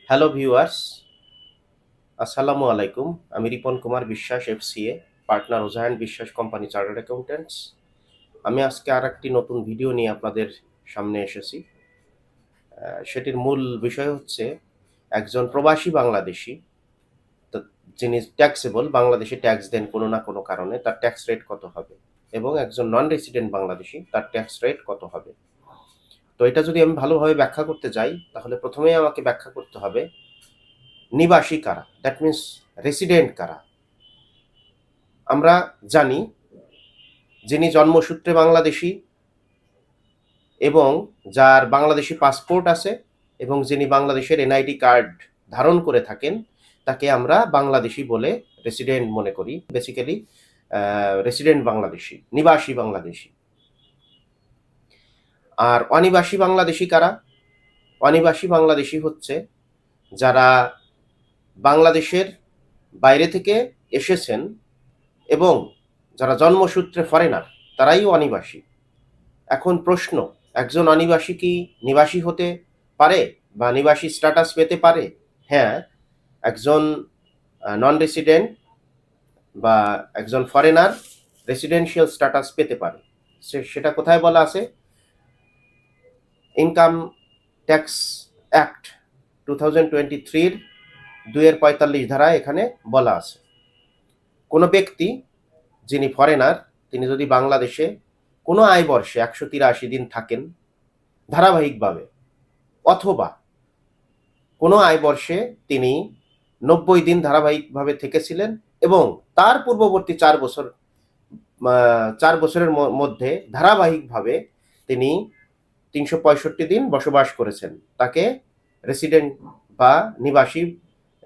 Hello viewers, আসসালামু আলাইকুম। আমি রিপন কুমার বিশ্বাস, এফসিএ, পার্টনার ওজাহান বিশ্বাস কোম্পানি চার্টার্ড অ্যাকাউন্ট্যান্টস। আমি আজকে আরেকটি নতুন ভিডিও নিয়ে আপনাদের সামনে এসেছি। সেটির মূল বিষয় হচ্ছে একজন প্রবাসী বাংলাদেশী তো যিনি ট্যাক্সেবল, বাংলাদেশে ট্যাক্স দেন কোনো না কোনো কারণে, তার ট্যাক্স রেট কত হবে? এবং একজন নন রেসিডেন্ট বাংলাদেশী, তার ট্যাক্স রেট কত হবে? তো এটা যদি আমি ভালোভাবে ব্যাখ্যা করতে যাই, তাহলে প্রথমেই আমাকে ব্যাখ্যা করতে হবে নিবাসী কারা, দ্যাট মিনস রেসিডেন্ট কারা। আমরা জানি যিনি জন্মসূত্রে বাংলাদেশী এবং যার বাংলাদেশি পাসপোর্ট আছে এবং যিনি বাংলাদেশের এনআইডি কার্ড ধারণ করে থাকেন, তাকে আমরা বাংলাদেশি বলে রেসিডেন্ট মনে করি। বেসিক্যালি রেসিডেন্ট বাংলাদেশি, নিবাসী বাংলাদেশি। আর অনিবাসী বাংলাদেশি কারা? অনিবাসী বাংলাদেশি হচ্ছে যারা বাংলাদেশের বাইরে থেকে এসেছেন এবং যারা জন্মসূত্রে ফরেনার, তারাই অনিবাসী। এখন প্রশ্ন, একজন অনিবাসী কি নিবাসী হতে পারে বা নিবাসী স্ট্যাটাস পেতে পারে? হ্যাঁ, একজন নন রেসিডেন্ট বা একজন ফরেনার রেসিডেন্সিয়াল স্ট্যাটাস পেতে পারে। সেটা কোথায় বলা আছে? ইনকাম ট্যাক্স অ্যাক্ট 2023-র 2-45 ধারায় এখানে বলা আছে। কোনো ব্যক্তি যিনি ফরেনার, তিনি যদি বাংলাদেশে কোনো আয় বর্ষে 183 দিন থাকেন ধারাবাহিকভাবে, অথবা কোনো আয় বর্ষে তিনি 90 দিন ধারাবাহিকভাবে থেকেছিলেন এবং তার পূর্ববর্তী 4 বছরের মধ্যে ধারাবাহিকভাবে তিনি 365 দিন বসবাস করেছেন, তাকে রেসিডেন্ট বা নিবাসী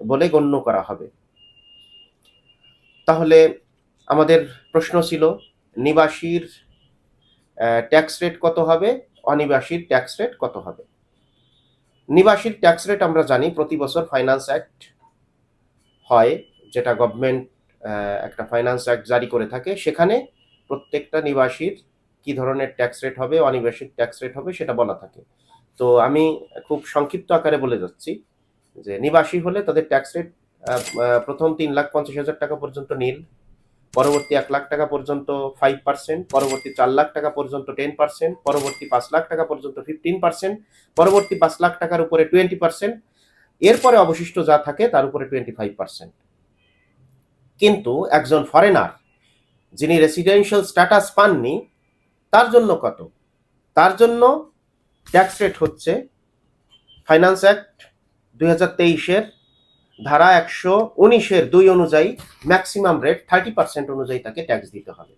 বলে গণ্য করা হবে। তাহলে আমাদের প্রশ্ন ছিল, নিবাসীর ট্যাক্স রেট কত হবে, অনিবাসীর ট্যাক্স রেট কত হবে? নিবাসীর ট্যাক্স রেট আমরা জানি প্রতি বছর ফাইন্যান্স অ্যাক্ট হয়, যেটা গভর্নমেন্ট একটা ফাইন্যান্স অ্যাক্ট জারি করে থাকে। সেখানে প্রত্যেকটা নিবাসীর কি ধরনের ট্যাক্স রেট হবে, অনিবাসীর ট্যাক্স রেট হবে, সেটা বলা থাকে। তো আমি খুব সংক্ষিপ্ত আকারে বলে যাচ্ছি যে নিবাসী হলে তাদের ট্যাক্স রেট প্রথম 3,50,000 টাকা পর্যন্ত নীল, পরবর্তী 1 লাখ টাকা পর্যন্ত 5%, পরবর্তী 4 লাখ টাকা পর্যন্ত 10%, পরবর্তী 5 লাখ টাকা পর্যন্ত 15%, পরবর্তী 5 লাখ টাকার উপরে 20%, এরপরে অবশিষ্ট যা থাকে তার উপরে 25%। কিন্তু একজন ফরেনার যিনি রেসিডেন্সিয়াল স্ট্যাটাস পাননি, তার জন্য কত? তার জন্য ট্যাক্স রেট হচ্ছে ফাইন্যান্স অ্যাক্ট 2023-এর ধারা 119-এর 2 অনুযায়ী ম্যাক্সিমাম রেট 30% অনুযায়ী তাকে ট্যাক্স দিতে হবে।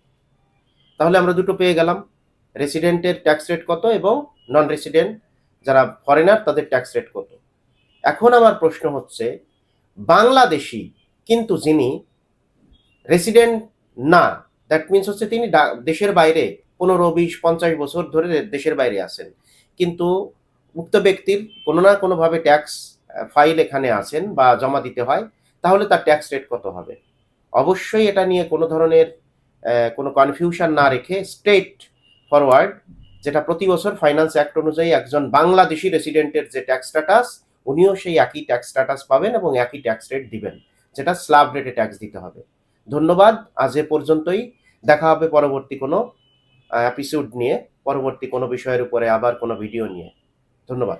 তাহলে আমরা দুটো পেয়ে গেলাম, রেসিডেন্টের ট্যাক্স রেট কত এবং নন রেসিডেন্ট যারা ফরেনার তাদের ট্যাক্স রেট কত। এখন আমার প্রশ্ন হচ্ছে, বাংলাদেশি কিন্তু যিনি রেসিডেন্ট না, দ্যাট মিনস হচ্ছে তিনি দেশের বাইরে 15, 20, 50 বছর ধরে দেশের বাইরে আছেন, কিন্তু উক্ত ব্যক্তির কোনো না কোনোভাবে ট্যাক্স ফাইল এখানে আছেন বা জমা দিতে হয়, তাহলে তার ট্যাক্স রেট কত হবে? অবশ্যই এটা নিয়ে কোনো ধরনের কোনো কনফিউশন না রেখে স্ট্রেট ফরওয়ার্ড, যেটা প্রতি বছর ফাইন্যান্স অ্যাক্ট অনুযায়ী একজন বাংলাদেশি রেসিডেন্টের যে ট্যাক্স স্ট্যাটাস, উনিও সেই একই ট্যাক্স স্ট্যাটাস পাবেন এবং একই ট্যাক্স রেট দিবেন, যেটা স্ল্যাব রেটে ট্যাক্স দিতে হবে। ধন্যবাদ, আজ এ পর্যন্তই। দেখা হবে পরবর্তী কোনো এপিসোড নিয়ে, পরবর্তী কোনো বিষয়ের উপরে আবার কোনো ভিডিও নিয়ে। ধন্যবাদ।